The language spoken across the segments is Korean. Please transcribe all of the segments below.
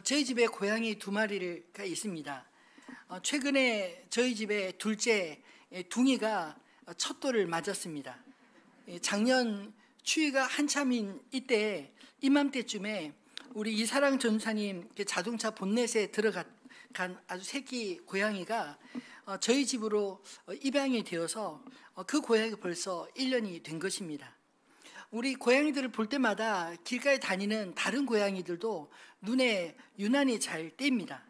저희 집에 고양이 두 마리가 있습니다. 최근에 저희 집에 둘째 둥이가 첫 돌을 맞았습니다. 작년 추위가 한참인 이때 이맘때쯤에 우리 이사랑 전사님 자동차 본넷에 들어간 아주 새끼 고양이가 저희 집으로 입양이 되어서 그 고양이가 벌써 1년이 된 것입니다. 우리 고양이들을 볼 때마다 길가에 다니는 다른 고양이들도 눈에 유난히 잘 띕니다.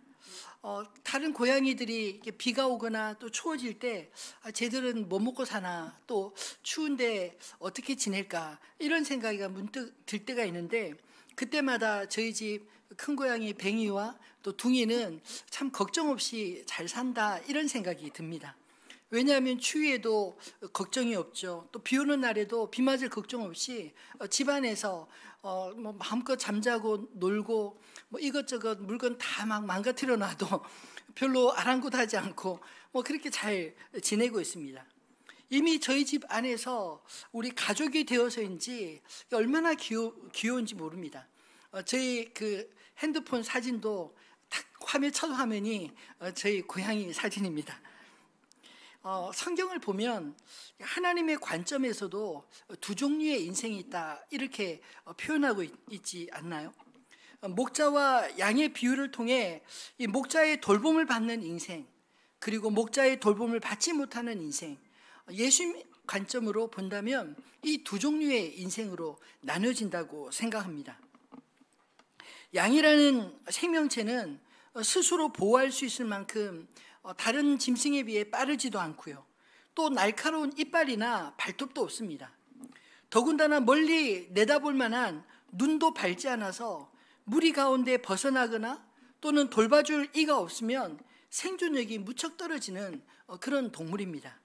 다른 고양이들이 비가 오거나 또 추워질 때 쟤들은 뭐 먹고 사나, 또 추운데 어떻게 지낼까, 이런 생각이 문득 들 때가 있는데, 그때마다 저희 집 큰 고양이 뱅이와 또 둥이는 참 걱정 없이 잘 산다, 이런 생각이 듭니다. 왜냐하면 추위에도 걱정이 없죠. 또 비 오는 날에도 비 맞을 걱정 없이 집안에서 뭐 마음껏 잠자고 놀고 뭐 이것저것 물건 다 막 망가뜨려 놔도 별로 아랑곳하지 않고 뭐 그렇게 잘 지내고 있습니다. 이미 저희 집 안에서 우리 가족이 되어서인지 얼마나 귀여운지 모릅니다. 저희 그 핸드폰 사진도 딱 첫 화면이 저희 고양이 사진입니다. 성경을 보면 하나님의 관점에서도 두 종류의 인생이 있다, 이렇게 표현하고 있지 않나요? 목자와 양의 비유를 통해 이 목자의 돌봄을 받는 인생, 그리고 목자의 돌봄을 받지 못하는 인생, 예수님 관점으로 본다면 이 두 종류의 인생으로 나눠진다고 생각합니다. 양이라는 생명체는 스스로 보호할 수 있을 만큼 다른 짐승에 비해 빠르지도 않고요. 또 날카로운 이빨이나 발톱도 없습니다. 더군다나 멀리 내다볼 만한 눈도 밝지 않아서 무리 가운데 벗어나거나 또는 돌봐줄 이가 없으면 생존력이 무척 떨어지는 그런 동물입니다.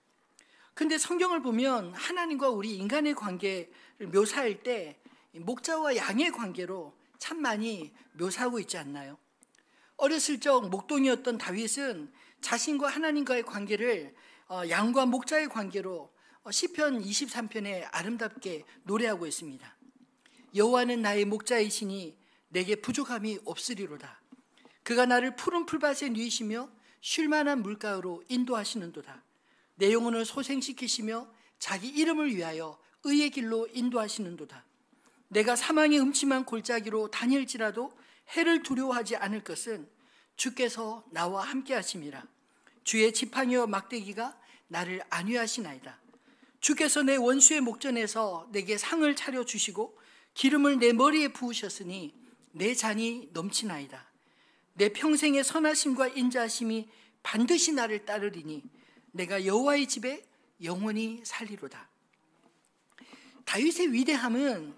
근데 성경을 보면 하나님과 우리 인간의 관계를 묘사할 때 목자와 양의 관계로 참 많이 묘사하고 있지 않나요? 어렸을 적 목동이었던 다윗은 자신과 하나님과의 관계를 양과 목자의 관계로 시편 23편에 아름답게 노래하고 있습니다. 여호와는 나의 목자이시니 내게 부족함이 없으리로다. 그가 나를 푸른 풀밭에 누이시며 쉴만한 물가로 인도하시는도다. 내 영혼을 소생시키시며 자기 이름을 위하여 의의 길로 인도하시는도다. 내가 사망의 음침한 골짜기로 다닐지라도 해를 두려워하지 않을 것은 주께서 나와 함께 하심이라. 주의 지팡이와 막대기가 나를 안위하시나이다. 주께서 내 원수의 목전에서 내게 상을 차려 주시고 기름을 내 머리에 부으셨으니 내 잔이 넘치나이다. 내 평생의 선하심과 인자하심이 반드시 나를 따르리니 내가 여호와의 집에 영원히 살리로다. 다윗의 위대함은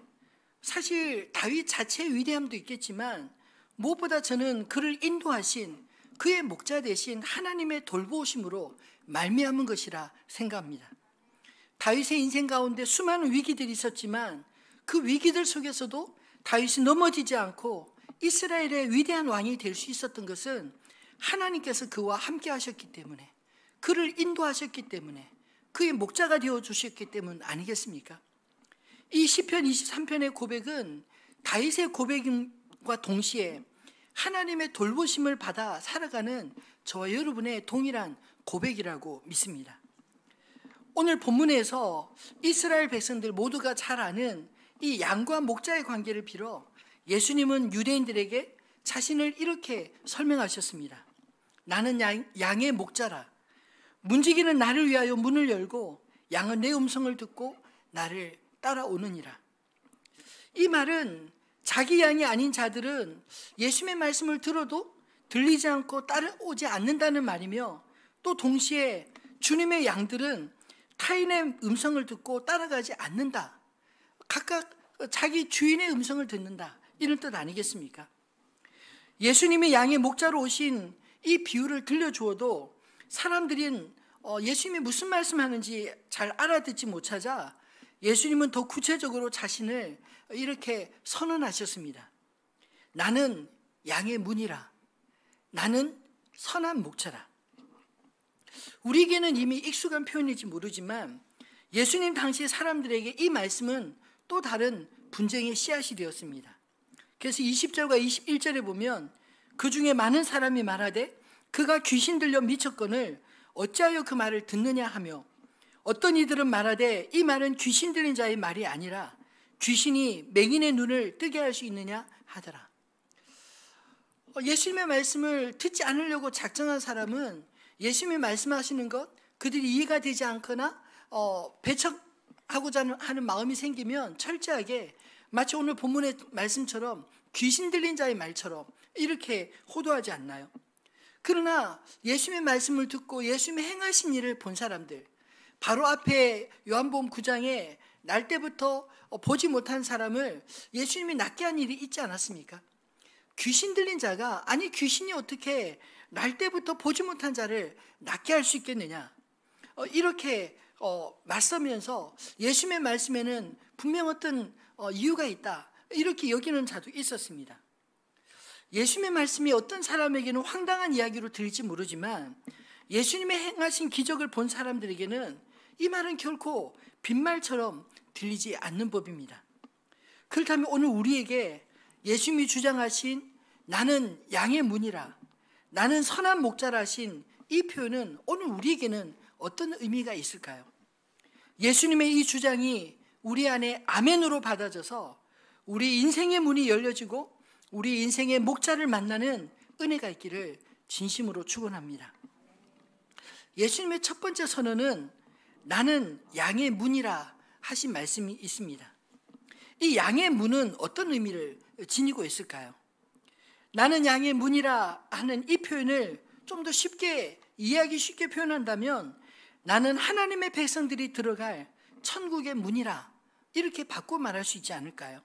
사실 다윗 자체의 위대함도 있겠지만 무엇보다 저는 그를 인도하신 그의 목자 되신 하나님의 돌보심으로 말미암은 것이라 생각합니다. 다윗의 인생 가운데 수많은 위기들이 있었지만 그 위기들 속에서도 다윗이 넘어지지 않고 이스라엘의 위대한 왕이 될 수 있었던 것은 하나님께서 그와 함께 하셨기 때문에, 그를 인도하셨기 때문에, 그의 목자가 되어주셨기 때문 아니겠습니까? 이 시편 23편의 고백은 다윗의 고백과 동시에 하나님의 돌보심을 받아 살아가는 저와 여러분의 동일한 고백이라고 믿습니다. 오늘 본문에서 이스라엘 백성들 모두가 잘 아는 이 양과 목자의 관계를 빌어 예수님은 유대인들에게 자신을 이렇게 설명하셨습니다. 나는 양의 목자라. 문지기는 나를 위하여 문을 열고 양은 내 음성을 듣고 나를 따라오느니라. 이 말은 자기 양이 아닌 자들은 예수님의 말씀을 들어도 들리지 않고 따라오지 않는다는 말이며, 또 동시에 주님의 양들은 타인의 음성을 듣고 따라가지 않는다, 각각 자기 주인의 음성을 듣는다, 이런 뜻 아니겠습니까? 예수님이 양의 목자로 오신 이 비유를 들려주어도 사람들은 예수님이 무슨 말씀하는지 잘 알아듣지 못하자 예수님은 더 구체적으로 자신을 이렇게 선언하셨습니다. 나는 양의 문이라. 나는 선한 목자라. 우리에게는 이미 익숙한 표현일지 모르지만 예수님 당시 사람들에게 이 말씀은 또 다른 분쟁의 씨앗이 되었습니다. 그래서 20절과 21절에 보면 그 중에 많은 사람이 말하되 그가 귀신 들려 미쳤거늘 어찌하여 그 말을 듣느냐 하며, 어떤 이들은 말하되 이 말은 귀신 들린 자의 말이 아니라 귀신이 맹인의 눈을 뜨게 할 수 있느냐 하더라. 예수님의 말씀을 듣지 않으려고 작정한 사람은 예수님이 말씀하시는 것 그들이 이해가 되지 않거나 배척하고자 하는 마음이 생기면 철저하게 마치 오늘 본문의 말씀처럼 귀신 들린 자의 말처럼 이렇게 호도하지 않나요? 그러나 예수님의 말씀을 듣고 예수님의 행하신 일을 본 사람들, 바로 앞에 요한복음 9장에 날 때부터 보지 못한 사람을 예수님이 낫게 한 일이 있지 않았습니까? 귀신 들린 자가, 아니 귀신이 어떻게 날 때부터 보지 못한 자를 낫게 할 수 있겠느냐, 이렇게 맞서면서 예수님의 말씀에는 분명 어떤 이유가 있다, 이렇게 여기는 자도 있었습니다. 예수님의 말씀이 어떤 사람에게는 황당한 이야기로 들릴지 모르지만 예수님의 행하신 기적을 본 사람들에게는 이 말은 결코 빈말처럼 들리지 않는 법입니다. 그렇다면 오늘 우리에게 예수님이 주장하신 나는 양의 문이라, 나는 선한 목자라 하신 이 표현은 오늘 우리에게는 어떤 의미가 있을까요? 예수님의 이 주장이 우리 안에 아멘으로 받아져서 우리 인생의 문이 열려지고 우리 인생의 목자를 만나는 은혜가 있기를 진심으로 축원합니다. 예수님의 첫 번째 선언은 나는 양의 문이라 하신 말씀이 있습니다. 이 양의 문은 어떤 의미를 지니고 있을까요? 나는 양의 문이라 하는 이 표현을 좀 더 쉽게 이해하기 쉽게 표현한다면 나는 하나님의 백성들이 들어갈 천국의 문이라, 이렇게 바꿔 말할 수 있지 않을까요?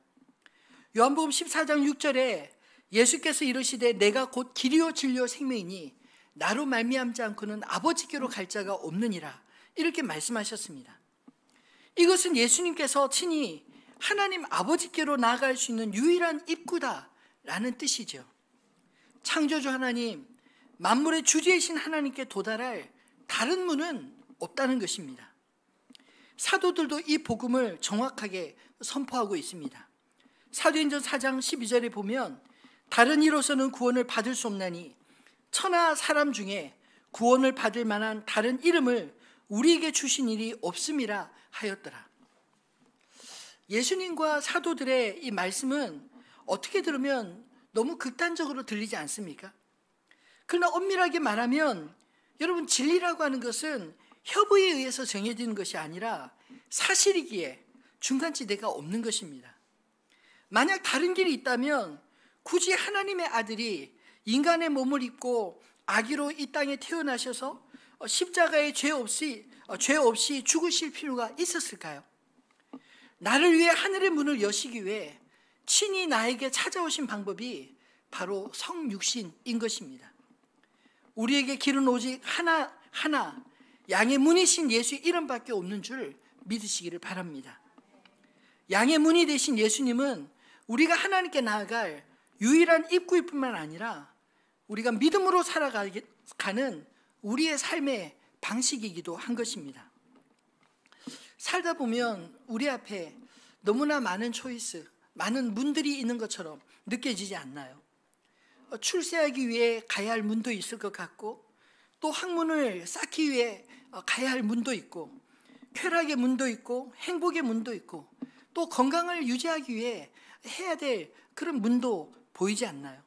요한복음 14장 6절에 예수께서 이르시되 내가 곧 길이요 진리요 생명이니 나로 말미암지 않고는 아버지께로 갈 자가 없느니라, 이렇게 말씀하셨습니다. 이것은 예수님께서 친히 하나님 아버지께로 나아갈 수 있는 유일한 입구다라는 뜻이죠. 창조주 하나님, 만물의 주제이신 하나님께 도달할 다른 문은 없다는 것입니다. 사도들도 이 복음을 정확하게 선포하고 있습니다. 사도행전 4장 12절에 보면 다른 이로서는 구원을 받을 수 없나니 천하 사람 중에 구원을 받을 만한 다른 이름을 우리에게 주신 일이 없음이라 하였더라. 예수님과 사도들의 이 말씀은 어떻게 들으면 너무 극단적으로 들리지 않습니까? 그러나 엄밀하게 말하면 여러분, 진리라고 하는 것은 협의에 의해서 정해지는 것이 아니라 사실이기에 중간지대가 없는 것입니다. 만약 다른 길이 있다면 굳이 하나님의 아들이 인간의 몸을 입고 아기로 이 땅에 태어나셔서 십자가에 죄 없이 죽으실 필요가 있었을까요? 나를 위해 하늘의 문을 여시기 위해 친히 나에게 찾아오신 방법이 바로 성육신인 것입니다. 우리에게 길은 오직 하나, 양의 문이신 예수 이름밖에 없는 줄 믿으시기를 바랍니다. 양의 문이 되신 예수님은 우리가 하나님께 나아갈 유일한 입구일 뿐만 아니라 우리가 믿음으로 살아가는 우리의 삶의 방식이기도 한 것입니다. 살다 보면 우리 앞에 너무나 많은 초이스, 많은 문들이 있는 것처럼 느껴지지 않나요? 출세하기 위해 가야 할 문도 있을 것 같고, 또 학문을 쌓기 위해 가야 할 문도 있고, 쾌락의 문도 있고, 행복의 문도 있고, 또 건강을 유지하기 위해 해야 될 그런 문도 보이지 않나요?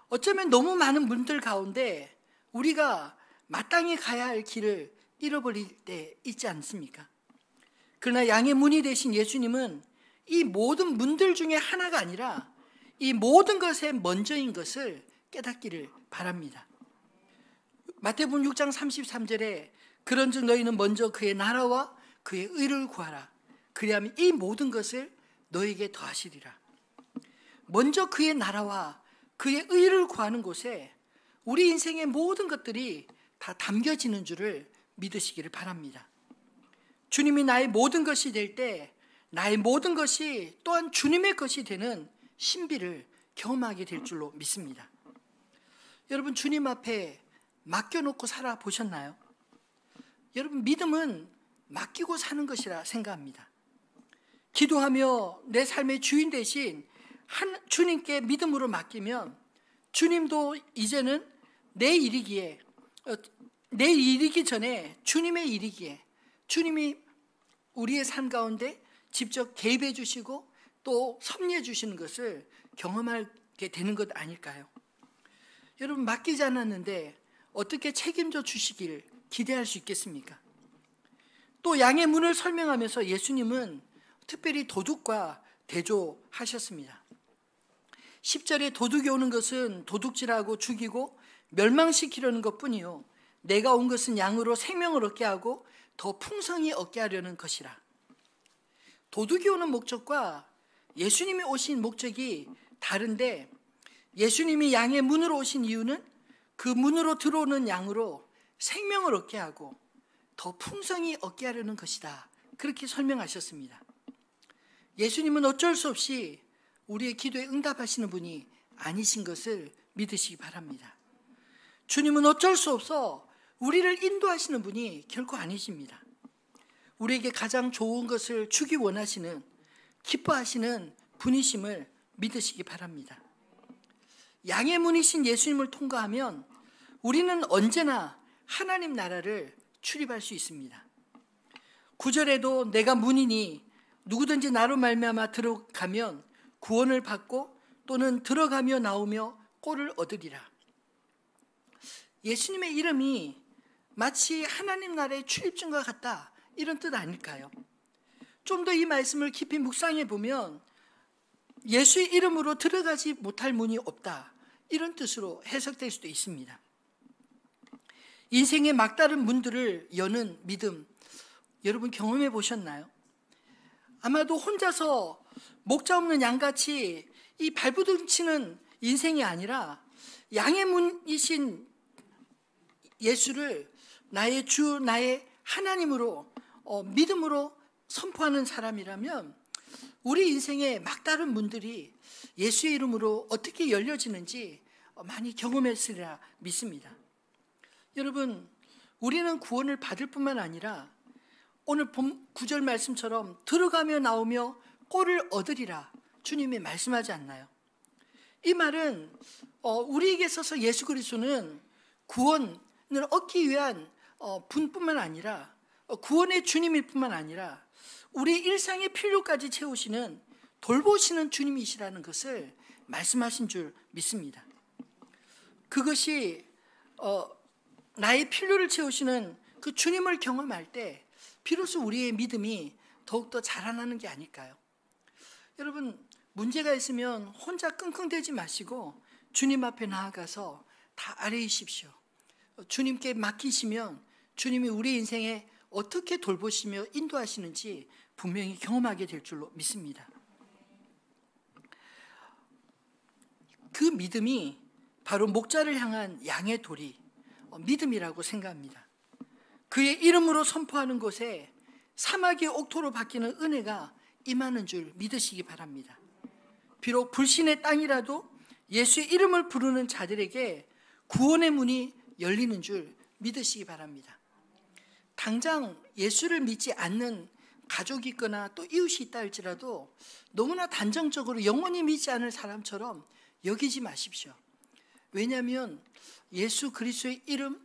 어쩌면 너무 많은 문들 가운데 우리가 마땅히 가야 할 길을 잃어버릴 때 있지 않습니까? 그러나 양의 문이 되신 예수님은 이 모든 문들 중에 하나가 아니라 이 모든 것의 먼저인 것을 깨닫기를 바랍니다. 마태복음 6장 33절에 그런즉 너희는 먼저 그의 나라와 그의 의를 구하라. 그리하면 이 모든 것을 너에게 더하시리라. 먼저 그의 나라와 그의 의를 구하는 곳에 우리 인생의 모든 것들이 다 담겨지는 줄을 믿으시기를 바랍니다. 주님이 나의 모든 것이 될 때 나의 모든 것이 또한 주님의 것이 되는 신비를 경험하게 될 줄로 믿습니다. 여러분, 주님 앞에 맡겨놓고 살아보셨나요? 여러분, 믿음은 맡기고 사는 것이라 생각합니다. 기도하며 내 삶의 주인 대신 주님께 믿음으로 맡기면 주님도 이제는 내 일이기에, 내 일이기 전에 주님의 일이기에 주님이 우리의 삶 가운데 직접 개입해 주시고 또 섭리해 주시는 것을 경험하게 되는 것 아닐까요? 여러분, 맡기지 않았는데 어떻게 책임져 주시길 기대할 수 있겠습니까? 또 양의 문을 설명하면서 예수님은 특별히 도둑과 대조하셨습니다. 10절에 도둑이 오는 것은 도둑질하고 죽이고 멸망시키려는 것뿐이요 내가 온 것은 양으로 생명을 얻게 하고 더 풍성히 얻게 하려는 것이라. 도둑이 오는 목적과 예수님이 오신 목적이 다른데, 예수님이 양의 문으로 오신 이유는 그 문으로 들어오는 양으로 생명을 얻게 하고 더 풍성히 얻게 하려는 것이다, 그렇게 설명하셨습니다. 예수님은 어쩔 수 없이 우리의 기도에 응답하시는 분이 아니신 것을 믿으시기 바랍니다. 주님은 어쩔 수 없어 우리를 인도하시는 분이 결코 아니십니다. 우리에게 가장 좋은 것을 주기 원하시는, 기뻐하시는 분이심을 믿으시기 바랍니다. 양의 문이신 예수님을 통과하면 우리는 언제나 하나님 나라를 출입할 수 있습니다. 9절에도 내가 문이니 누구든지 나로 말미암아 들어가면 구원을 받고 또는 들어가며 나오며 꼴을 얻으리라. 예수님의 이름이 마치 하나님 나라의 출입증과 같다, 이런 뜻 아닐까요? 좀 더 이 말씀을 깊이 묵상해 보면 예수의 이름으로 들어가지 못할 문이 없다, 이런 뜻으로 해석될 수도 있습니다. 인생의 막다른 문들을 여는 믿음, 여러분 경험해 보셨나요? 아마도 혼자서 목자 없는 양같이 이 발부둥치는 인생이 아니라 양의 문이신 예수를 나의 주, 나의 하나님으로 믿음으로 선포하는 사람이라면 우리 인생의 막다른 문들이 예수의 이름으로 어떻게 열려지는지 많이 경험했으리라 믿습니다. 여러분, 우리는 구원을 받을 뿐만 아니라 오늘 본 9절 말씀처럼 들어가며 나오며 꼴을 얻으리라 주님이 말씀하지 않나요? 이 말은 우리에게 있어서 예수 그리스도는 구원을 얻기 위한 분뿐만 아니라 구원의 주님일 뿐만 아니라 우리 일상의 필요까지 채우시는, 돌보시는 주님이시라는 것을 말씀하신 줄 믿습니다. 그것이 나의 필요를 채우시는 그 주님을 경험할 때 비로소 우리의 믿음이 더욱더 자라나는 게 아닐까요? 여러분, 문제가 있으면 혼자 끙끙대지 마시고 주님 앞에 나아가서 다 아뢰이십시오. 주님께 맡기시면 주님이 우리 인생에 어떻게 돌보시며 인도하시는지 분명히 경험하게 될 줄로 믿습니다. 그 믿음이 바로 목자를 향한 양의 도리, 믿음이라고 생각합니다. 그의 이름으로 선포하는 곳에 사막이 옥토로 바뀌는 은혜가 임하는 줄 믿으시기 바랍니다. 비록 불신의 땅이라도 예수의 이름을 부르는 자들에게 구원의 문이 열리는 줄 믿으시기 바랍니다. 당장 예수를 믿지 않는 가족이 있거나 또 이웃이 있다 할지라도 너무나 단정적으로 영원히 믿지 않을 사람처럼 여기지 마십시오. 왜냐하면 예수 그리스도의 이름,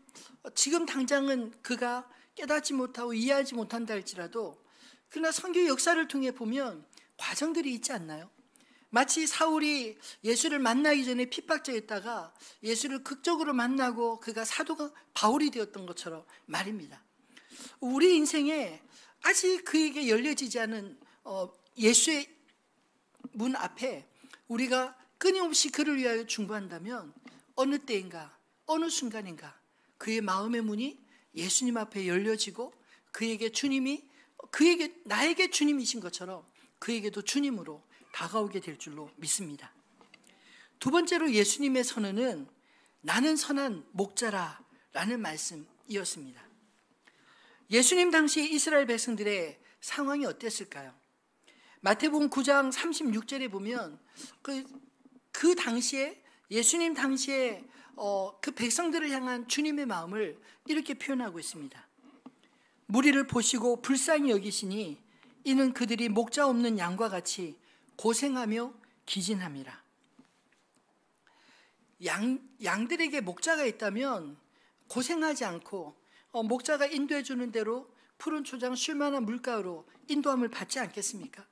지금 당장은 그가 깨닫지 못하고 이해하지 못한다 할지라도 그러나 성경 역사를 통해 보면 과정들이 있지 않나요? 마치 사울이 예수를 만나기 전에 핍박자였다가 예수를 극적으로 만나고 그가 사도가 바울이 되었던 것처럼 말입니다. 우리 인생에 아직 그에게 열려지지 않은 예수의 문 앞에 우리가 끊임없이 그를 위하여 중보한다면 어느 때인가 어느 순간인가 그의 마음의 문이 예수님 앞에 열려지고 그에게 주님이 나에게 주님이신 것처럼 그에게도 주님으로 다가오게 될 줄로 믿습니다. 두 번째로 예수님의 선언은 나는 선한 목자라 라는 말씀이었습니다. 예수님 당시 이스라엘 백성들의 상황이 어땠을까요? 마태복음 9장 36절에 보면 그 당시에 예수님 당시에 그 백성들을 향한 주님의 마음을 이렇게 표현하고 있습니다. 무리를 보시고 불쌍히 여기시니 이는 그들이 목자 없는 양과 같이 고생하며 기진함이라. 양들에게 목자가 있다면 고생하지 않고 목자가 인도해 주는 대로 푸른 초장 쉴만한 물가로 인도함을 받지 않겠습니까?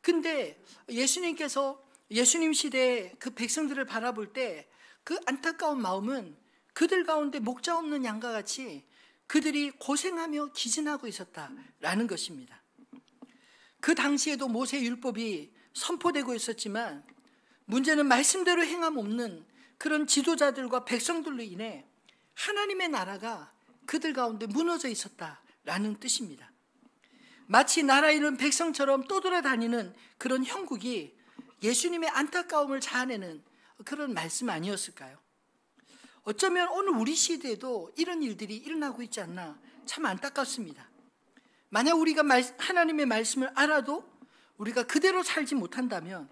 근데 예수님께서 예수님 시대에 그 백성들을 바라볼 때 그 안타까운 마음은 그들 가운데 목자 없는 양과 같이 그들이 고생하며 기진하고 있었다라는 것입니다. 그 당시에도 모세 율법이 선포되고 있었지만 문제는 말씀대로 행함 없는 그런 지도자들과 백성들로 인해 하나님의 나라가 그들 가운데 무너져 있었다라는 뜻입니다. 마치 나라 잃은 백성처럼 떠돌아다니는 그런 형국이 예수님의 안타까움을 자아내는 그런 말씀 아니었을까요? 어쩌면 오늘 우리 시대에도 이런 일들이 일어나고 있지 않나 참 안타깝습니다. 만약 우리가 하나님의 말씀을 알아도 우리가 그대로 살지 못한다면,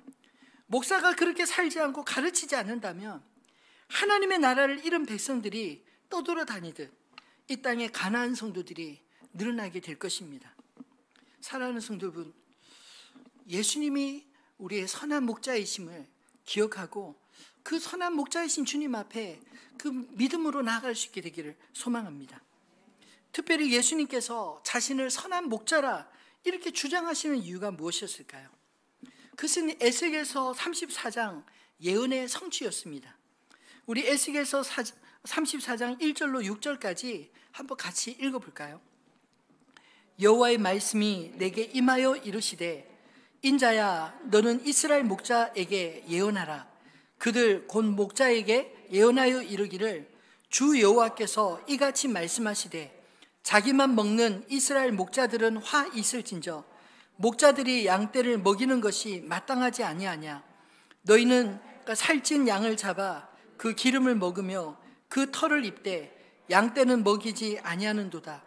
목사가 그렇게 살지 않고 가르치지 않는다면 하나님의 나라를 잃은 백성들이 떠돌아다니듯 이 땅에 가나안 성도들이 늘어나게 될 것입니다. 사랑하는 성도분, 예수님이 우리의 선한 목자이심을 기억하고 그 선한 목자이신 주님 앞에 그 믿음으로 나아갈 수 있게 되기를 소망합니다. 특별히 예수님께서 자신을 선한 목자라 이렇게 주장하시는 이유가 무엇이었을까요? 그것은 에스겔서 34장 예언의 성취였습니다. 우리 에스겔서 34장 1절로 6절까지 한번 같이 읽어볼까요? 여호와의 말씀이 내게 임하여 이르시되, 인자야 너는 이스라엘 목자에게 예언하라. 그들 곧 목자에게 예언하여 이르기를, 주 여호와께서 이같이 말씀하시되, 자기만 먹는 이스라엘 목자들은 화 있을진저 목자들이 양떼를 먹이는 것이 마땅하지 아니하냐. 너희는 살찐 양을 잡아 그 기름을 먹으며 그 털을 입되 양떼는 먹이지 아니하는도다.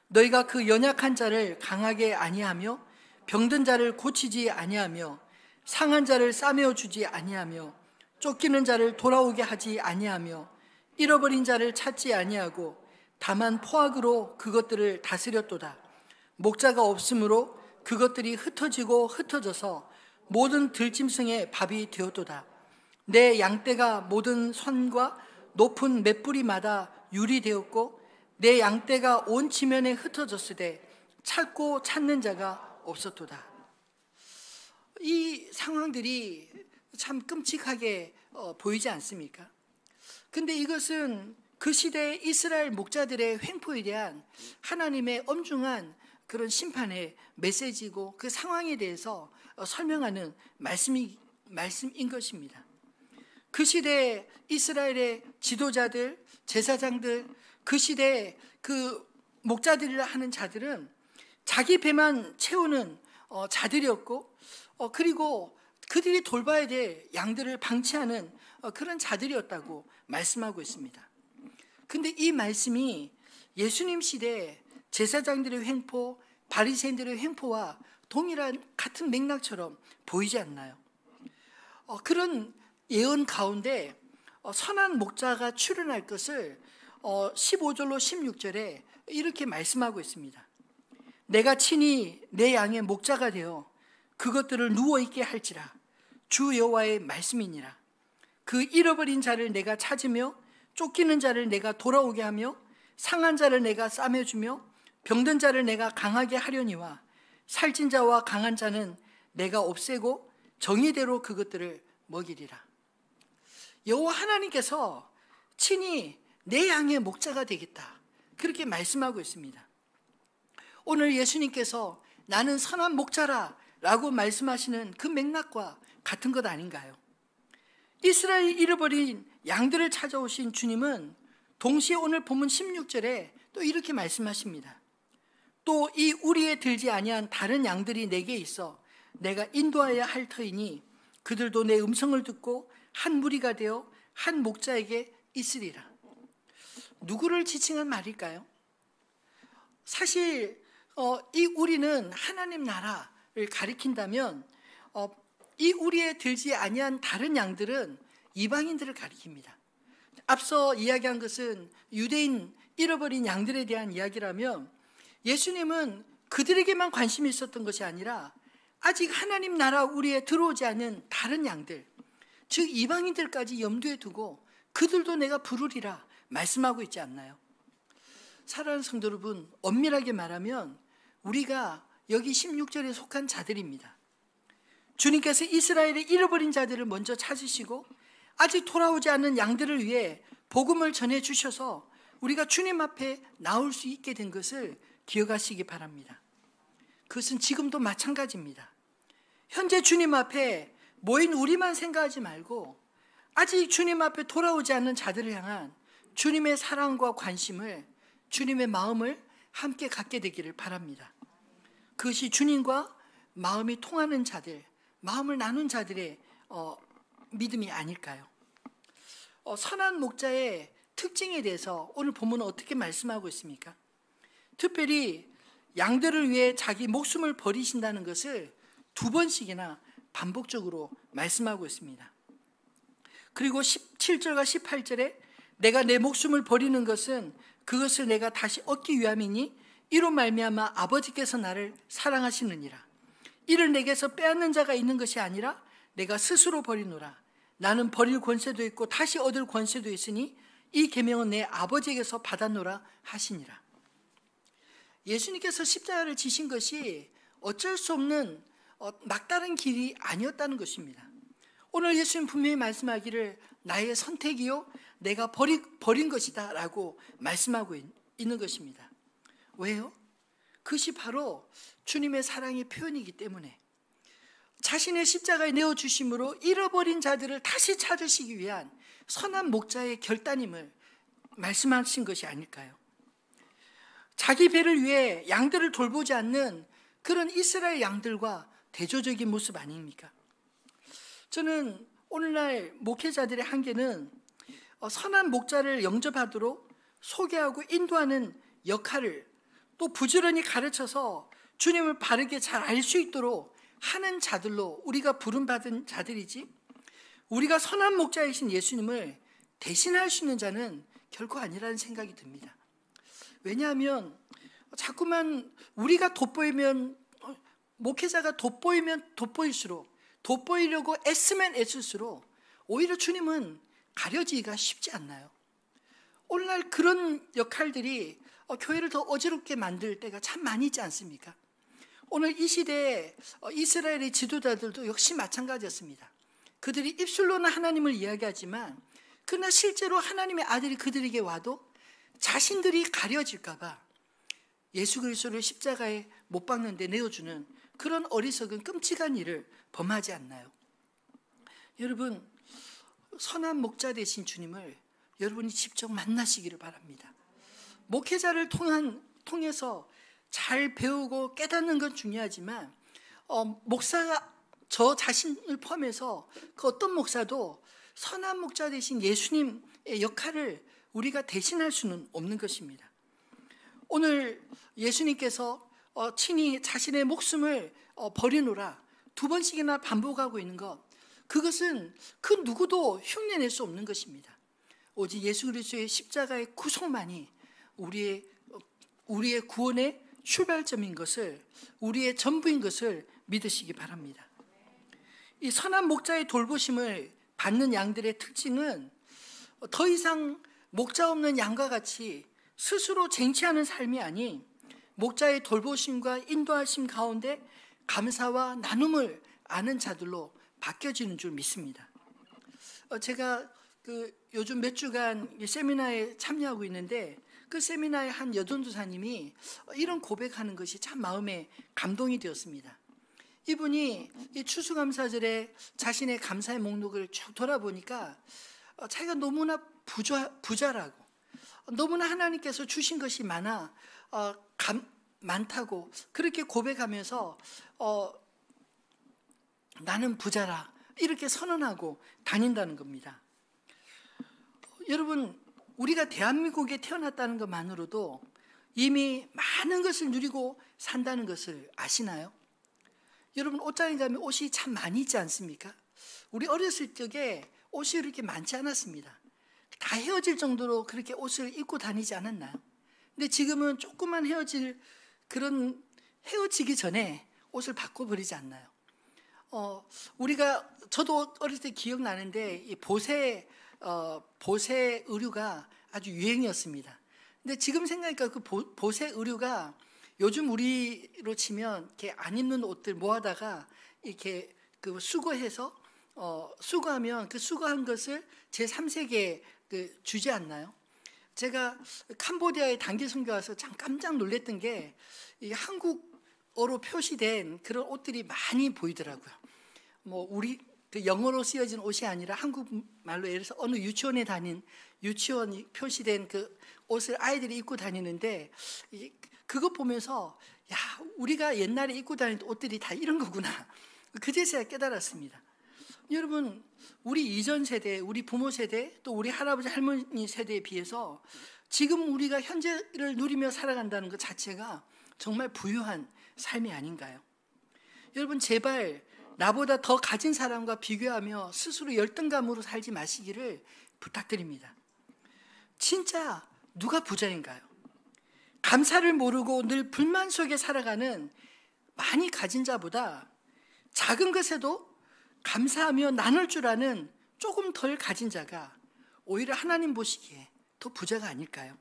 너희가 그 연약한 자를 강하게 아니하며 병든 자를 고치지 아니하며 상한 자를 싸매어 주지 아니하며 쫓기는 자를 돌아오게 하지 아니하며 잃어버린 자를 찾지 아니하고 다만 포악으로 그것들을 다스렸도다. 목자가 없으므로 그것들이 흩어지고 흩어져서 모든 들짐승의 밥이 되었도다. 내 양떼가 모든 산과 높은 맷뿌리마다 유리 되었고 내 양떼가 온 지면에 흩어졌으되 찾고 찾는 자가 없었도다. 이 상황들이 참 끔찍하게 보이지 않습니까? 근데 이것은 그 시대의 이스라엘 목자들의 횡포에 대한 하나님의 엄중한 그런 심판의 메시지고 그 상황에 대해서 설명하는 말씀인 것입니다. 그 시대의 이스라엘의 지도자들, 제사장들, 그 시대의 그 목자들이라 하는 자들은 자기 배만 채우는 자들이었고, 그리고 그들이 돌봐야 될 양들을 방치하는 그런 자들이었다고 말씀하고 있습니다. 근데 이 말씀이 예수님 시대에 제사장들의 횡포, 바리새인들의 횡포와 동일한 같은 맥락처럼 보이지 않나요? 그런 예언 가운데 선한 목자가 출현할 것을 15절로 16절에 이렇게 말씀하고 있습니다. 내가 친히 내 양의 목자가 되어 그것들을 누워있게 할지라. 주 여호와의 말씀이니라. 그 잃어버린 자를 내가 찾으며 쫓기는 자를 내가 돌아오게 하며 상한 자를 내가 싸매주며 병든 자를 내가 강하게 하려니와 살찐 자와 강한 자는 내가 없애고 정의대로 그것들을 먹이리라. 여호와 하나님께서 친히 내 양의 목자가 되겠다, 그렇게 말씀하고 있습니다. 오늘 예수님께서 나는 선한 목자라 라고 말씀하시는 그 맥락과 같은 것 아닌가요? 이스라엘 잃어버린 양들을 찾아오신 주님은 동시에 오늘 본문 16절에 또 이렇게 말씀하십니다. 또 이 우리에 들지 아니한 다른 양들이 내게 있어 내가 인도하여야 할 터이니 그들도 내 음성을 듣고 한 무리가 되어 한 목자에게 있으리라. 누구를 지칭한 말일까요? 사실 이 우리는 하나님 나라를 가리킨다면 이 우리에 들지 아니한 다른 양들은 이방인들을 가리킵니다. 앞서 이야기한 것은 유대인 잃어버린 양들에 대한 이야기라면 예수님은 그들에게만 관심이 있었던 것이 아니라 아직 하나님 나라 우리에 들어오지 않은 다른 양들, 즉 이방인들까지 염두에 두고 그들도 내가 부르리라 말씀하고 있지 않나요? 사랑하는 성도 여러분, 엄밀하게 말하면 우리가 여기 16절에 속한 자들입니다. 주님께서 이스라엘의 잃어버린 자들을 먼저 찾으시고 아직 돌아오지 않는 양들을 위해 복음을 전해주셔서 우리가 주님 앞에 나올 수 있게 된 것을 기억하시기 바랍니다. 그것은 지금도 마찬가지입니다. 현재 주님 앞에 모인 우리만 생각하지 말고 아직 주님 앞에 돌아오지 않는 자들을 향한 주님의 사랑과 관심을, 주님의 마음을 함께 갖게 되기를 바랍니다. 그것이 주님과 마음이 통하는 자들, 마음을 나눈 자들의 믿음이 아닐까요? 선한 목자의 특징에 대해서 오늘 본문은 어떻게 말씀하고 있습니까? 특별히 양들을 위해 자기 목숨을 버리신다는 것을 2번씩이나 반복적으로 말씀하고 있습니다. 그리고 17절과 18절에 내가 내 목숨을 버리는 것은 그것을 내가 다시 얻기 위함이니 이로 말미암아 아버지께서 나를 사랑하시느니라. 이를 내게서 빼앗는 자가 있는 것이 아니라 내가 스스로 버리노라. 나는 버릴 권세도 있고 다시 얻을 권세도 있으니 이 계명은 내 아버지에게서 받았노라 하시니라. 예수님께서 십자가를 지신 것이 어쩔 수 없는 막다른 길이 아니었다는 것입니다. 오늘 예수님 분명히 말씀하기를 나의 선택이요 내가 버린 것이다 라고 말씀하고 있는 것입니다. 왜요? 그것이 바로 주님의 사랑의 표현이기 때문에 자신의 십자가에 내어주심으로 잃어버린 자들을 다시 찾으시기 위한 선한 목자의 결단임을 말씀하신 것이 아닐까요? 자기 배를 위해 양들을 돌보지 않는 그런 이스라엘 양들과 대조적인 모습 아닙니까? 저는 오늘날 목회자들의 한계는 선한 목자를 영접하도록 소개하고 인도하는 역할을 또 부지런히 가르쳐서 주님을 바르게 잘 알 수 있도록 하는 자들로 우리가 부름받은 자들이지, 우리가 선한 목자이신 예수님을 대신할 수 있는 자는 결코 아니라는 생각이 듭니다. 왜냐하면 자꾸만 우리가 돋보이면, 목회자가 돋보이면 돋보일수록, 돋보이려고 애쓰면 애쓸수록 오히려 주님은 가려지기가 쉽지 않나요? 오늘날 그런 역할들이 교회를 더 어지럽게 만들 때가 참 많이 있지 않습니까? 오늘 이 시대에 이스라엘의 지도자들도 역시 마찬가지였습니다. 그들이 입술로는 하나님을 이야기하지만 그러나 실제로 하나님의 아들이 그들에게 와도 자신들이 가려질까 봐 예수 그리스도를 십자가에 못 박는 데 내어주는 그런 어리석은 끔찍한 일을 범하지 않나요? 여러분, 선한 목자 되신 주님을 여러분이 직접 만나시기를 바랍니다. 목회자를 통해서 잘 배우고 깨닫는 건 중요하지만 목사가 저 자신을 포함해서 그 어떤 목사도 선한 목자 되신 예수님의 역할을 우리가 대신할 수는 없는 것입니다. 오늘 예수님께서 친히 자신의 목숨을 버리노라 2번씩이나 반복하고 있는 것, 그것은 그 누구도 흉내낼 수 없는 것입니다. 오직 예수 그리스도의 십자가의 구속만이 우리의 구원의 출발점인 것을, 우리의 전부인 것을 믿으시기 바랍니다. 이 선한 목자의 돌보심을 받는 양들의 특징은 더 이상 목자 없는 양과 같이 스스로 쟁취하는 삶이 아닌 목자의 돌보심과 인도하심 가운데 감사와 나눔을 아는 자들로 바뀌어지는 줄 믿습니다. 제가 요즘 몇 주간 세미나에 참여하고 있는데 그 세미나의 한 여전도사님이 이런 고백하는 것이 참 마음에 감동이 되었습니다. 이분이 이 추수감사절에 자신의 감사의 목록을 쭉 돌아보니까 자기가 너무나 부자라고, 너무나 하나님께서 주신 것이 많다고 그렇게 고백하면서 나는 부자라 이렇게 선언하고 다닌다는 겁니다. 여러분, 우리가 대한민국에 태어났다는 것만으로도 이미 많은 것을 누리고 산다는 것을 아시나요? 여러분, 옷장에 가면 옷이 참 많이 있지 않습니까? 우리 어렸을 적에 옷이 그렇게 많지 않았습니다. 다 헤어질 정도로 그렇게 옷을 입고 다니지 않았나요? 근데 지금은 조금만 헤어지기 전에 옷을 바꿔버리지 않나요? 저도 어릴 때 기억나는데 이 보세 보세 의류가 아주 유행이었습니다. 근데 지금 생각하니까 그 보세 의류가 요즘 우리로 치면 이렇게 안 입는 옷들 모아다가 이렇게 그 수거해서 수거하면 그 수거한 것을 제3세계에 주지 않나요? 제가 캄보디아에 단기 선교 와서 참 깜짝 놀랐던 게 이 한국어로 표시된 그런 옷들이 많이 보이더라고요. 뭐 우리 그 영어로 쓰여진 옷이 아니라 한국말로 예를 들어서 어느 유치원에 다닌 유치원이 표시된 그 옷을 아이들이 입고 다니는데 그것 보면서 야, 우리가 옛날에 입고 다니던 옷들이 다 이런 거구나. 그제서야 깨달았습니다. 여러분, 우리 이전 세대, 우리 부모 세대, 또 우리 할아버지 할머니 세대에 비해서 지금 우리가 현재를 누리며 살아간다는 것 자체가 정말 부유한 삶이 아닌가요? 여러분, 제발 나보다 더 가진 사람과 비교하며 스스로 열등감으로 살지 마시기를 부탁드립니다. 진짜 누가 부자인가요? 감사를 모르고 늘 불만 속에 살아가는 많이 가진 자보다 작은 것에도 감사하며 나눌 줄 아는 조금 덜 가진 자가 오히려 하나님 보시기에 더 부자가 아닐까요?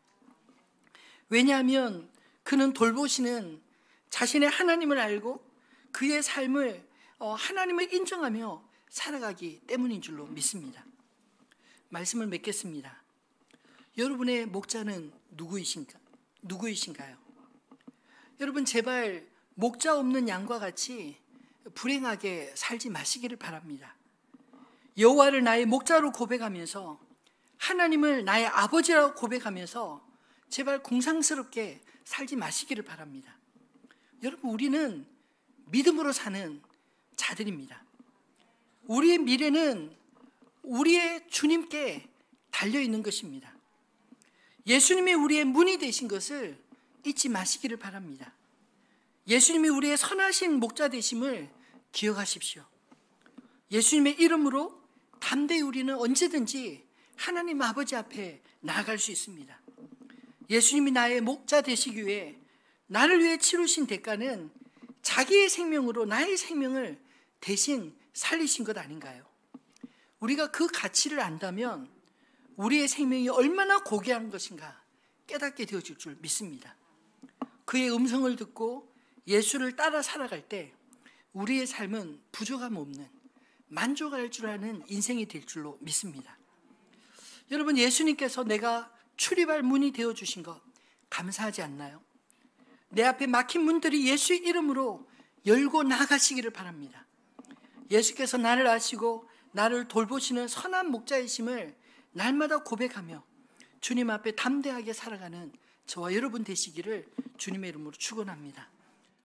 왜냐하면 그는 돌보시는 자신의 하나님을 알고 그의 삶을 하나님을 인정하며 살아가기 때문인 줄로 믿습니다. 말씀을 맺겠습니다. 여러분의 목자는 누구이신가요? 여러분, 제발 목자 없는 양과 같이 불행하게 살지 마시기를 바랍니다. 여호와를 나의 목자로 고백하면서 하나님을 나의 아버지라고 고백하면서 제발 공상스럽게 살지 마시기를 바랍니다. 여러분, 우리는 믿음으로 사는 자들입니다. 우리의 미래는 우리의 주님께 달려있는 것입니다. 예수님이 우리의 문이 되신 것을 잊지 마시기를 바랍니다. 예수님이 우리의 선하신 목자 되심을 기억하십시오. 예수님의 이름으로 담대히 우리는 언제든지 하나님 아버지 앞에 나아갈 수 있습니다. 예수님이 나의 목자 되시기 위해 나를 위해 치르신 대가는 자기의 생명으로 나의 생명을 대신 살리신 것 아닌가요? 우리가 그 가치를 안다면 우리의 생명이 얼마나 고귀한 것인가 깨닫게 되어질 줄 믿습니다. 그의 음성을 듣고 예수를 따라 살아갈 때 우리의 삶은 부족함 없는 만족할 줄 아는 인생이 될 줄로 믿습니다. 여러분, 예수님께서 내가 출입할 문이 되어주신 것 감사하지 않나요? 내 앞에 막힌 문들이 예수의 이름으로 열고 나가시기를 바랍니다. 예수께서 나를 아시고 나를 돌보시는 선한 목자이심을 날마다 고백하며 주님 앞에 담대하게 살아가는 저와 여러분 되시기를 주님의 이름으로 축원합니다.